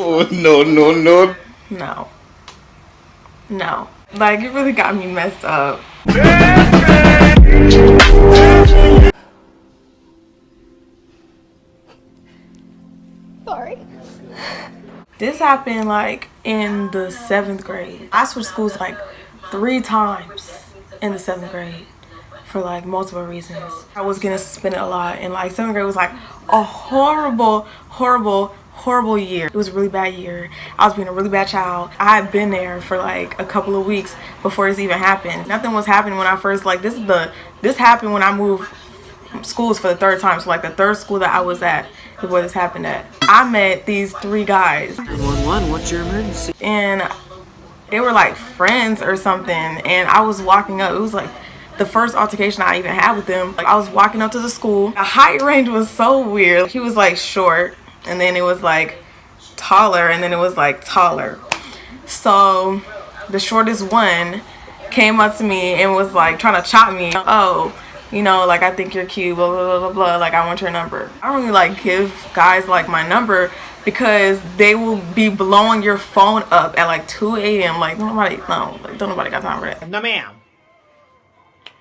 Oh, no, no, no. No. No. Like, you really got me messed up. Sorry. This happened like in the 7th grade. I switched schools like 3 times in the 7th grade for like multiple reasons. I was getting suspended a lot, and like 7th grade was like a horrible year. It was a really bad year. I was being a really bad child. I had been there for like a couple of weeks before this even happened. Nothing was happening when I first, like, this happened when I moved schools for the 3rd time. So like the 3rd school that I was at is where this happened at. I met these 3 guys. 911, what's your emergency? And they were like friends or something, and I was walking up. It was like the first altercation I even had with them. Like, I was walking up to the school. The height range was so weird. He was like short, and then it was like taller, and then it was like taller. So the shortest one came up to me and was like trying to chop me. Oh, you know, like, I think you're cute, blah blah blah blah, like, I want your number. I don't really like give guys like my number because they will be blowing your phone up at like 2 a.m. Like, don't nobody got time for that. No ma'am.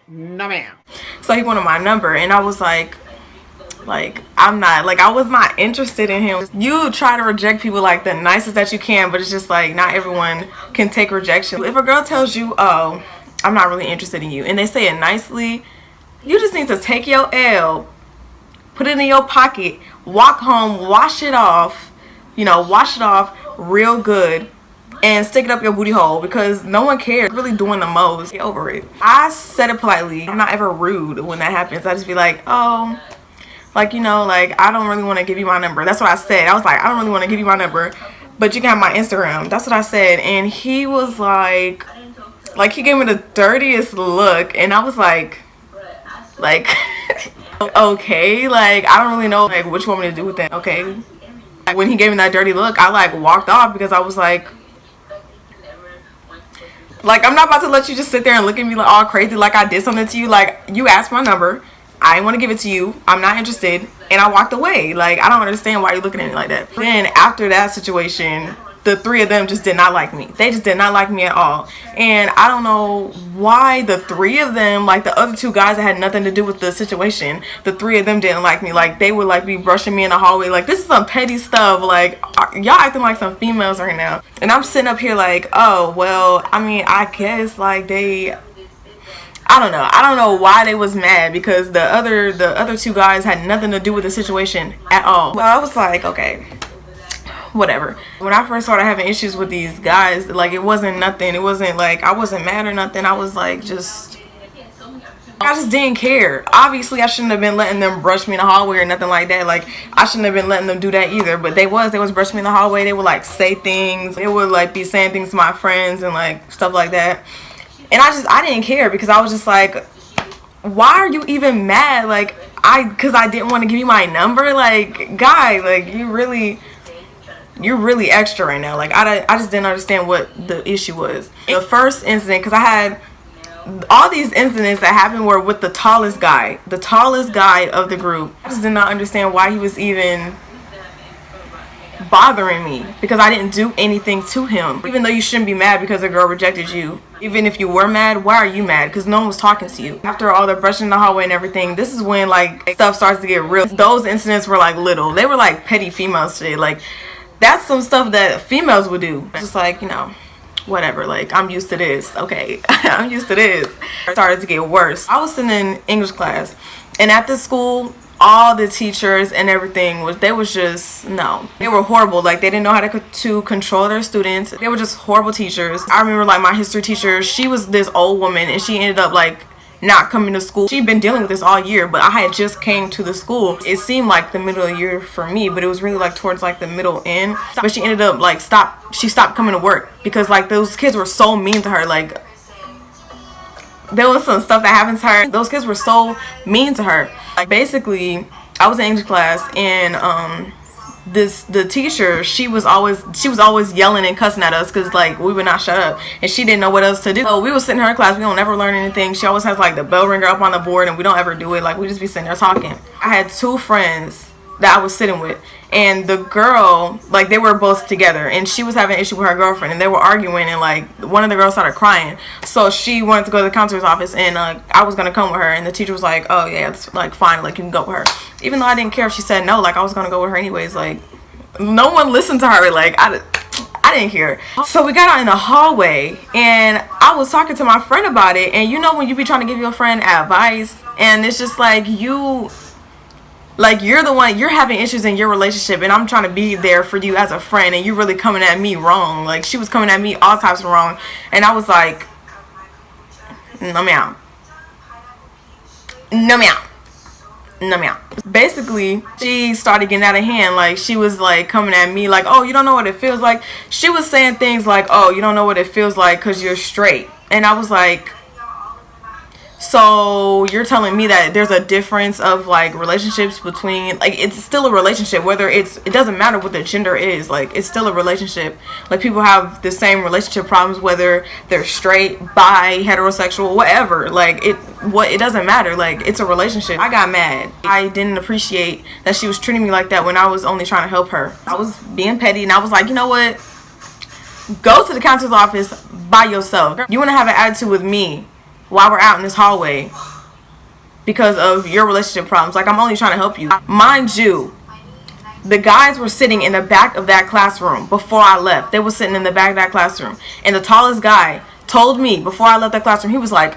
No ma'am. So he wanted my number, and I was like I was not interested in him. You try to reject people like the nicest that you can, but it's just like not everyone can take rejection. If a girl tells you, oh, I'm not really interested in you, and they say it nicely, you just need to take your L, put it in your pocket, walk home, wash it off real good, and stick it up your booty hole, because no one cares. You're really doing the most. Get over it. I said it politely. I'm not ever rude when that happens. I just be like, oh, like, you know, like, I don't really want to give you my number. That's what I said. I was like, I don't really want to give you my number, but you can have my Instagram. That's what I said. And he was like he gave me the dirtiest look, and I was like okay, like, I don't really know like what you want me to do with that. Okay. Like, when he gave me that dirty look, I like walked off because I was like, I'm not about to let you just sit there and look at me like all crazy like I did something to you. Like, you asked my number, I didn't want to give it to you, I'm not interested, and I walked away. Like, I don't understand why you're looking at me like that. Then after that situation, the 3 of them just did not like me. They just did not like me at all. And I don't know why the 3 of them, like the other 2 guys that had nothing to do with the situation, the 3 of them didn't like me. Like, they would like be brushing me in the hallway. Like, this is some petty stuff. Like, y'all acting like some females right now. And I'm sitting up here like, oh, well, I mean, I guess like I don't know why they was mad, because the other 2 guys had nothing to do with the situation at all. Well, I was like, okay, whatever. When I first started having issues with these guys, like, it wasn't nothing. It wasn't like I wasn't mad or nothing. I was like, I just didn't care. Obviously, I shouldn't have been letting them brush me in the hallway or nothing like that. Like, I shouldn't have been letting them do that either. But they was brushing me in the hallway. They would like say things. They would like be saying things to my friends and like stuff like that. And I didn't care, because I was just like, why are you even mad? Like, because I didn't want to give you my number? Like, guy, like, you're really extra right now. Like, I just didn't understand what the issue was. The first incident, because I had all these incidents that happened were with the tallest guy of the group. I just did not understand why he was even bothering me, because I didn't do anything to him. Even though you shouldn't be mad because a girl rejected you. Even if you were mad, why are you mad? Because no one was talking to you. After all the brushing in the hallway and everything, this is when like stuff starts to get real. Those incidents were like little. They were like petty female shit. Like, that's some stuff that females would do. Just like, you know, whatever. Like, I'm used to this. Okay. I'm used to this. It started to get worse. I was sitting in English class, and at this school, all the teachers and everything they were horrible. Like, they didn't know how to control their students. They were just horrible teachers. I remember like my history teacher, she was this old woman, and she ended up like not coming to school. She'd been dealing with this all year, but I had just came to the school. It seemed like the middle of the year for me, but it was really like towards like the middle end. But she ended up like she stopped coming to work because like those kids were so mean to her. Like, there was some stuff that happened to her. Those kids were so mean to her. Like, basically, I was in English class, and the teacher, she was always yelling and cussing at us because like we would not shut up, and she didn't know what else to do. So we would sit in her class. We don't ever learn anything. She always has like the bell ringer up on the board, and we don't ever do it. Like, we just be sitting there talking. I had 2 friends that I was sitting with, and the girl, like, they were both together, and she was having an issue with her girlfriend, and they were arguing, and like one of the girls started crying, so she wanted to go to the counselor's office, and I was gonna come with her, and the teacher was like, oh yeah, it's like fine, like you can go with her, even though I didn't care if she said no, like I was gonna go with her anyways. Like, no one listened to her, like I didn't hear. So we got out in the hallway, and I was talking to my friend about it, and you know when you be trying to give your friend advice, and it's just like you're the one, you're having issues in your relationship, and I'm trying to be there for you as a friend, and you really coming at me wrong. Like, she was coming at me all types of wrong, and I was like, no ma'am, no ma'am, no ma'am. Basically, she started getting out of hand. Like, she was like coming at me like, oh, you don't know what it feels like. She was saying things like, oh, you don't know what it feels like because you're straight. And I was like, so you're telling me that there's a difference of like relationships between, like, it's still a relationship, whether it doesn't matter what the gender is, like it's still a relationship. Like, people have the same relationship problems whether they're straight, bi, heterosexual, whatever. Like, it doesn't matter. Like, it's a relationship. I got mad. I didn't appreciate that she was treating me like that when I was only trying to help her. I was being petty, and I was like, you know what, go to the counselor's office by yourself. You want to have an attitude with me while we're out in this hallway because of your relationship problems. Like, I'm only trying to help you. Mind you, the guys were sitting in the back of that classroom before I left. They were sitting in the back of that classroom, and the tallest guy told me before I left that classroom, he was like,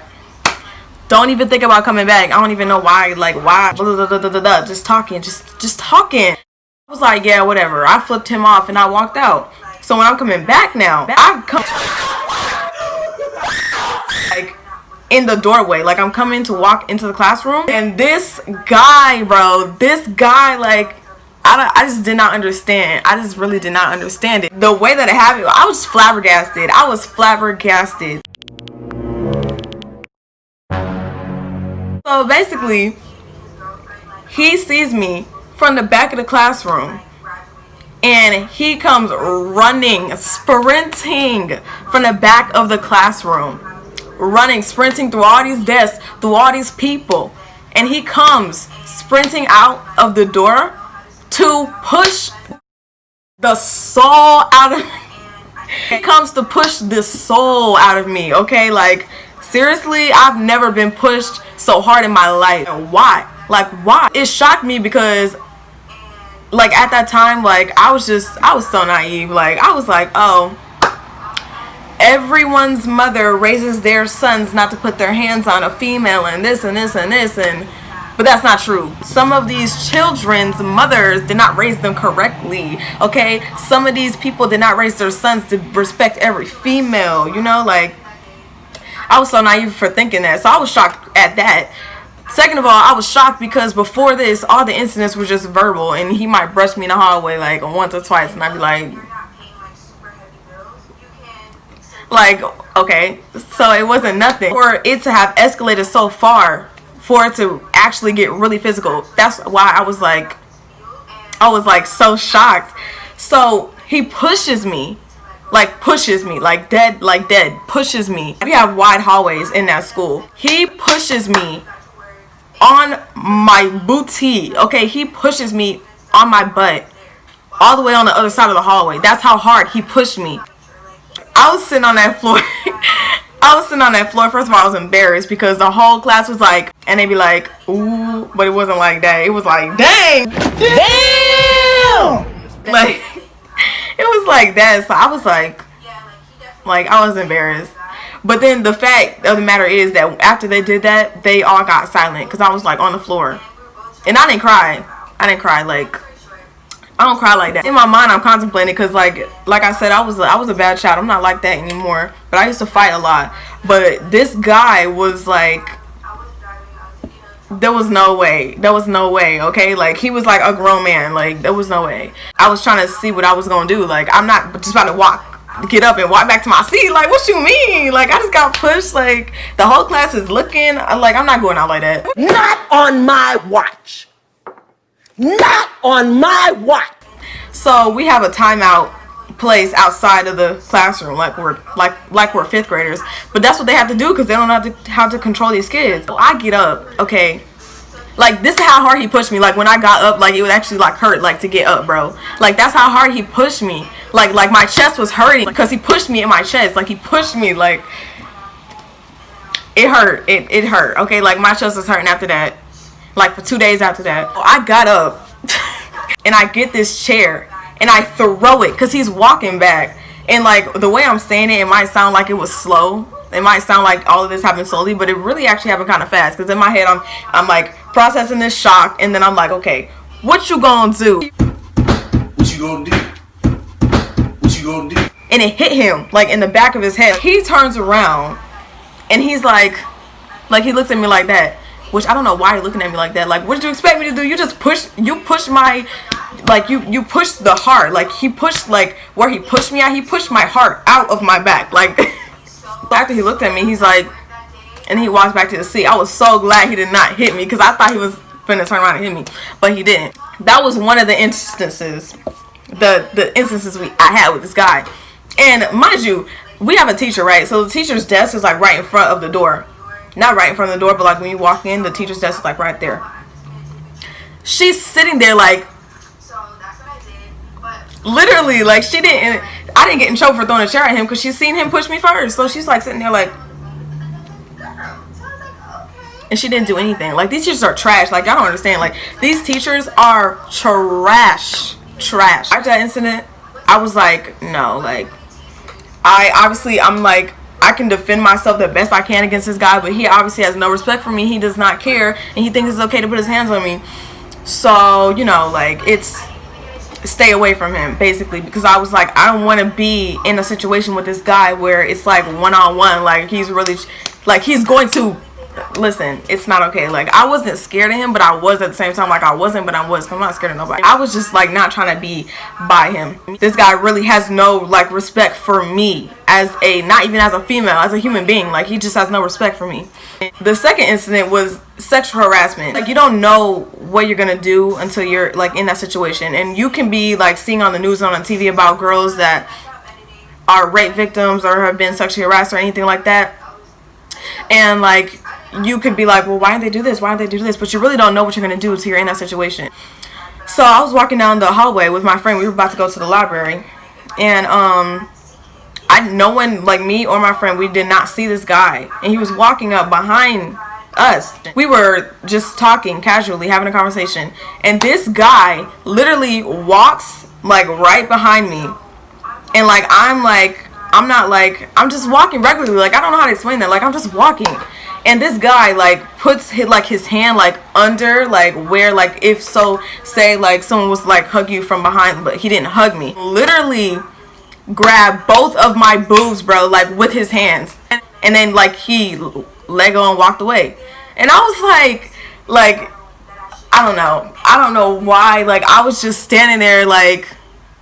don't even think about coming back. I don't even know why, like, why, blah, blah, blah, blah, blah. Just talking, just talking. I was like, yeah, whatever. I flipped him off and I walked out. So when I'm coming back now, I come like in the doorway, like I'm coming to walk into the classroom, and this guy, bro, like, I just did not understand. I just really did not understand it. The way that it happened, I was flabbergasted. So basically, he sees me from the back of the classroom, and he comes running, sprinting from the back of the classroom, sprinting through all these desks, through all these people, and he comes sprinting out of the door to push the soul out of me. He comes to push the soul out of me, okay? Like, seriously, I've never been pushed so hard in my life. Why? Like, why? It shocked me because, like, at that time, like, I was so naive. Like, I was like, oh, everyone's mother raises their sons not to put their hands on a female and this and this and this, but that's not true. Some of these children's mothers did not raise them correctly, okay? Some of these people did not raise their sons to respect every female, you know? Like, I was so naive for thinking that. So I was shocked at that. Second of all, I was shocked because before this, all the incidents were just verbal, and he might brush me in the hallway like once or twice, and I'd be like, okay, so it wasn't nothing. For it to have escalated so far, for it to actually get really physical, that's why I was like so shocked. So he pushes me, like dead, pushes me. We have wide hallways in that school. He pushes me on my booty, okay? He pushes me on my butt all the way on the other side of the hallway. That's how hard he pushed me. I was sitting on that floor. First of all, I was embarrassed because the whole class was like, and they'd be like, ooh, but it wasn't like that. It was like, dang! Like, it was like that. So I was like I was embarrassed. But then the fact of the matter is that after they did that, they all got silent because I was like on the floor. And I didn't cry. Like, I don't cry like that. In my mind, I'm contemplating because, like I said, I was a bad child. I'm not like that anymore. But I used to fight a lot. But this guy was like, there was no way, okay? Like, he was like a grown man. Like, there was no way. I was trying to see what I was going to do. Like, I'm not just about to get up and walk back to my seat. Like, what you mean? Like, I just got pushed. Like, the whole class is looking. Like, I'm not going out like that. Not on my watch. Not on my watch. So we have a timeout place outside of the classroom, like we're fifth graders. But that's what they have to do because they don't know how to control these kids. So I get up, okay. Like, this is how hard he pushed me. Like, when I got up, like, it would actually, like, hurt, like, to get up, bro. Like, that's how hard he pushed me. Like my chest was hurting because he pushed me in my chest. Like, he pushed me, like, it hurt. It hurt, okay? Like, my chest was hurting after that. Like, for 2 days after that. I got up, and I get this chair, and I throw it because he's walking back. And, like, the way I'm saying it, it might sound like it was slow. It might sound like all of this happened slowly, but it really actually happened kind of fast. Because in my head, I'm like processing this shock, and then I'm like, okay, what you gonna do? What you gonna do? What you gonna do? And it hit him like in the back of his head. He turns around, and he's like he looks at me like that. Which I don't know why you're looking at me like that. Like, what did you expect me to do? You pushed my, like, you pushed the heart. Like, he pushed, like, where he pushed me at, he pushed my heart out of my back. Like, after he looked at me, he's like, and he walks back to the seat. I was so glad he did not hit me because I thought he was finna turn around and hit me. But he didn't. That was one of the instances, the instances I had with this guy. And mind you, we have a teacher, right? So the teacher's desk is, like, right in front of the door. Not right in front of the door, but like when you walk in, the teacher's desk is like right there. She's sitting there like, literally, like I didn't get in trouble for throwing a chair at him because she's seen him push me first. So she's like sitting there like, and she didn't do anything. Like, these teachers are trash. Like, y'all don't understand. Like, these teachers are trash. After that incident, I was like, no, like, I'm like, I can defend myself the best I can against this guy, but he obviously has no respect for me. He does not care, and he thinks it's okay to put his hands on me. So, you know, like, it's stay away from him, basically, because I was like, I don't want to be in a situation with this guy where it's like one-on-one. Like, he's really, like, he's going to, listen, it's not okay. Like, I wasn't scared of him, but I was at the same time. Like, I wasn't, but I was. I'm not scared of nobody. I was just, like, not trying to be by him. This guy really has no, like, respect for me as not even as a female, as a human being. Like, he just has no respect for me. The second incident was sexual harassment. Like, you don't know what you're gonna do until you're, like, in that situation. And you can be, like, seeing on the news and on TV about girls that are rape victims or have been sexually harassed or anything like that. And, like, you could be like, well, why didn't they do this? Why didn't they do this? But you really don't know what you're going to do until you're in that situation. So I was walking down the hallway with my friend. We were about to go to the library. And no one, like me or my friend, we did not see this guy. And he was walking up behind us. We were just talking casually, having a conversation. And this guy literally walks, like, right behind me. And, like, I'm just walking regularly. Like, I don't know how to explain that. Like, I'm just walking. And this guy, like, puts his hand, like, under, like, where, like, if so, say, like, someone was, like, hug you from behind, but he didn't hug me. Literally grabbed both of my boobs, bro, like, with his hands. And then, like, he let go and walked away. And I was like, I don't know why. Like, I was just standing there, like,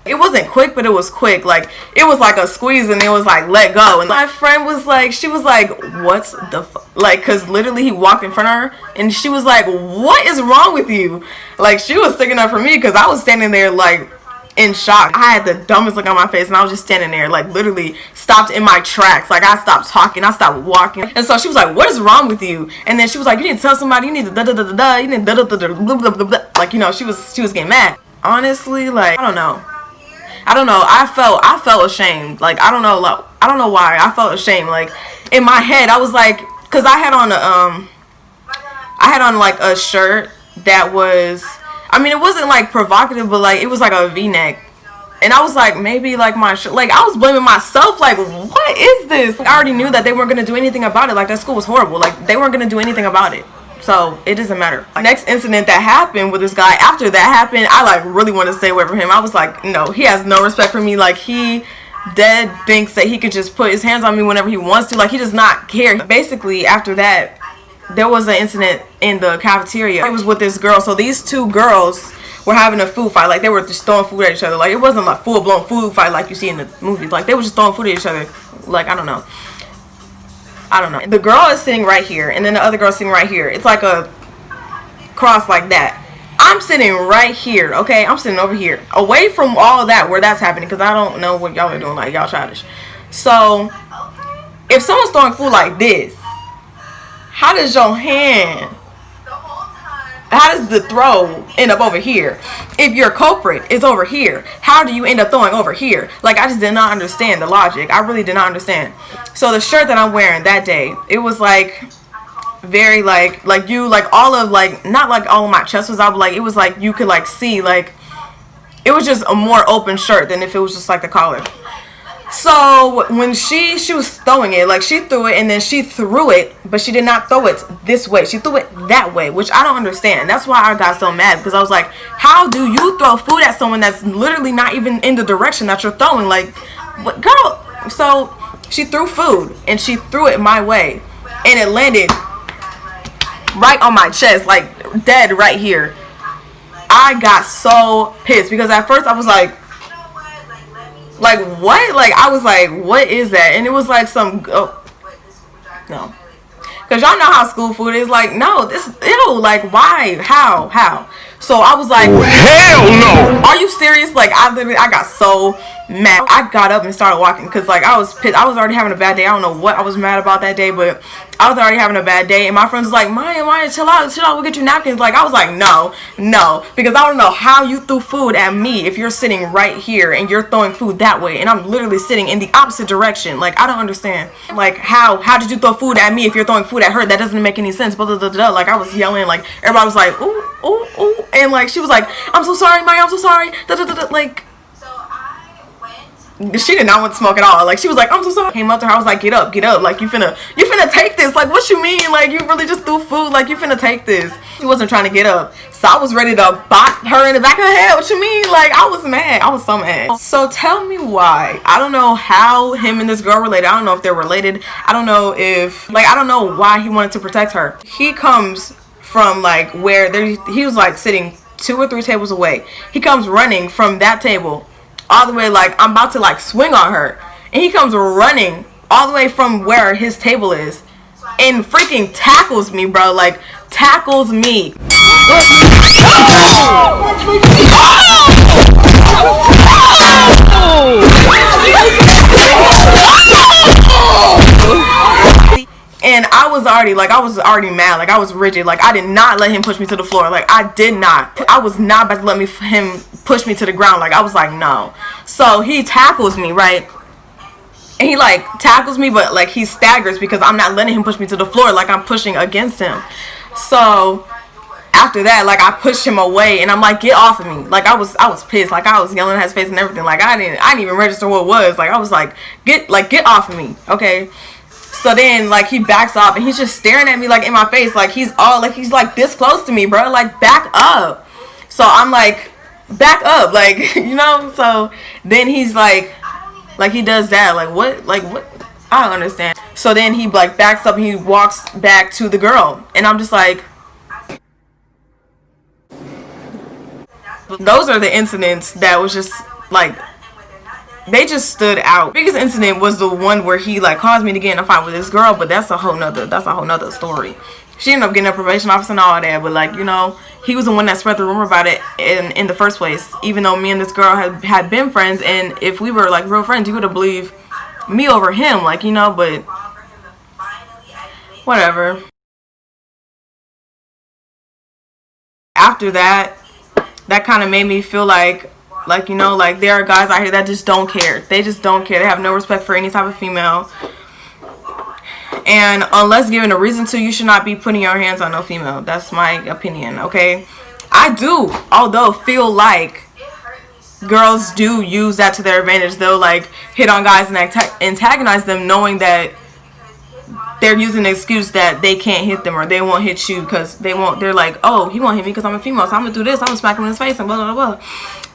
it wasn't quick, but it was quick. Like, it was like a squeeze, and it was like, let go. And my friend was like, she was like, what's the like, because literally he walked in front of her, and she was like, what is wrong with you? Like, she was sticking up for me, because I was standing there, like, in shock. I had the dumbest look on my face, and I was just standing there, like, literally stopped in my tracks. Like, I stopped talking, I stopped walking. And so she was like, what is wrong with you? And then she was like, you need to tell somebody, you need to da-da-da-da-da, you need to da-da-da-da-da-da-da-da. Like, you know, she was getting mad. Honestly, like, I don't know. I felt ashamed. Like, I don't know why. I felt ashamed. Like, in my head, I was like, cause I had on like a shirt that was, I mean, it wasn't like provocative, but like, it was like a V-neck. And I was like, maybe like my shirt, like, I was blaming myself. Like, what is this? I already knew that they weren't going to do anything about it. Like, that school was horrible. Like, they weren't going to do anything about it. So, it doesn't matter. Next incident that happened with this guy, after that happened, I, like, really wanted to stay away from him. I was like, no, he has no respect for me. Like, he dead thinks that he could just put his hands on me whenever he wants to. Like, he does not care. Basically, after that, there was an incident in the cafeteria. It was with this girl. So, these two girls were having a food fight. Like, they were just throwing food at each other. Like, it wasn't like full-blown food fight like you see in the movies. Like, they were just throwing food at each other. Like, I don't know. The girl is sitting right here, and then the other girl is sitting right here. It's like a cross like that. I'm sitting right here, okay? I'm sitting over here, away from all that where that's happening, because I don't know what y'all are doing. Like, y'all childish. So, if someone's throwing food like this, how does your hand how does the throw end up over here? If your culprit is over here, how do you end up throwing over here? Like, I just did not understand the logic. I really did not understand. So the shirt that I'm wearing that day, it was like very like you, like all of like, not like all of my chest was out, but like it was like you could like see, like it was just a more open shirt than if it was just like the collar. So when she was throwing it, like she threw it and then she threw it, but she did not throw it this way. She threw it that way, which I don't understand. That's why I got so mad, because I was like, how do you throw food at someone that's literally not even in the direction that you're throwing? Like, what, girl? So she threw food and she threw it my way and it landed right on my chest, like dead right here. I got so pissed because at first I was like what? Like, I was like, what is that? And it was like some, oh, no. Because y'all know how school food is. Like, no, this, ew, like, why? How? So I was like, oh, hell no! Are you serious? Like, I got so mad. I got up and started walking because, like, I was pissed. I was already having a bad day. I don't know what I was mad about that day, but I was already having a bad day. And my friends was like, Mya, chill out, we'll get you napkins. Like, I was like, no, because I don't know how you threw food at me if you're sitting right here and you're throwing food that way, and I'm literally sitting in the opposite direction. Like, I don't understand. Like, how did you throw food at me if you're throwing food at her? That doesn't make any sense. Blah, blah, blah, blah. Like, I was yelling. Like, everybody was like, ooh, ooh, ooh. And, like, she was like, I'm so sorry, Mya, I'm so sorry. Da, da, da, da. Like, she did not want to smoke at all. Like, she was like, I'm so sorry. I came up to her, I was like, get up. Like, you finna take this. Like, what you mean? Like, you really just threw food. Like, you finna take this. She wasn't trying to get up. So I was ready to bop her in the back of her head. What you mean? Like, I was mad. I was so mad. So tell me why. I don't know how him and this girl related. I don't know if they're related. I don't know if, like, I don't know why he wanted to protect her. He comes from, like, where he was, like, sitting 2 or 3 tables away. He comes running from that table all the way, like, I'm about to, like, swing on her. And he comes running all the way from where his table is and freaking tackles me, bro. Like, tackles me. And I was already mad. Like, I was rigid. Like, I did not let him push me to the floor. Like, I did not. I was not about to let him push me to the ground. Like, I was like, no. So he tackles me, right? And he, like, tackles me, but, like, he staggers because I'm not letting him push me to the floor. Like, I'm pushing against him. So after that, like, I pushed him away and I'm like, get off of me. Like, I was pissed. Like, I was yelling at his face and everything. Like, I didn't even register what it was. Like, I was like, get off of me, okay? So then, like, he backs off and he's just staring at me, like, in my face. Like, he's like this close to me, bro. Like, back up. So I'm like, back up, like, you know? So then he's like he does that. Like, what? I don't understand. So then he, like, backs up and he walks back to the girl. And I'm just like, those are the incidents that was just, like, they just stood out. The biggest incident was the one where he, like, caused me to get in a fight with this girl, but that's a whole nother story. She ended up getting a probation officer and all that, but, like, you know, he was the one that spread the rumor about it in the first place, even though me and this girl had been friends, and if we were, like, real friends, you would have believed me over him, like, you know, but whatever. After that kind of made me feel like, you know, like, there are guys out here that just don't care. They just don't care. They have no respect for any type of female. And unless given a reason to, you should not be putting your hands on no female. That's my opinion, okay? I do, although, feel like girls do use that to their advantage. They'll, like, hit on guys and antagonize them, knowing that they're using the excuse that they can't hit them or they won't hit you because they're like, oh, he won't hit me because I'm a female, so I'm gonna do this, I'm gonna smack him in his face and blah blah blah.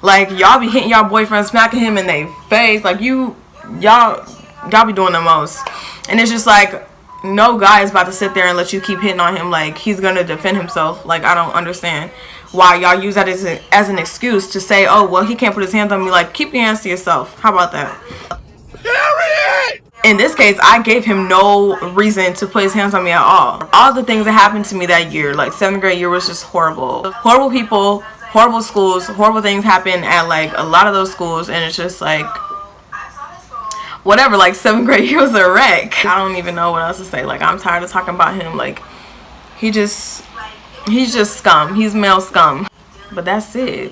Like, y'all be hitting y'all boyfriend, smacking him in their face. Like, y'all be doing the most. And it's just like, no guy is about to sit there and let you keep hitting on him. Like, he's gonna defend himself. Like, I don't understand why y'all use that as an excuse to say, oh, well, he can't put his hands on me. Like, keep your hands to yourself. How about that? In this case, I gave him no reason to put his hands on me at all. All the things that happened to me that year, like 7th grade year, was just horrible. Horrible people, horrible schools, horrible things happen at, like, a lot of those schools, and it's just like, whatever. Like, 7th grade year was a wreck. I don't even know what else to say. Like, I'm tired of talking about him. Like, he just He's just scum. He's male scum. But that's it.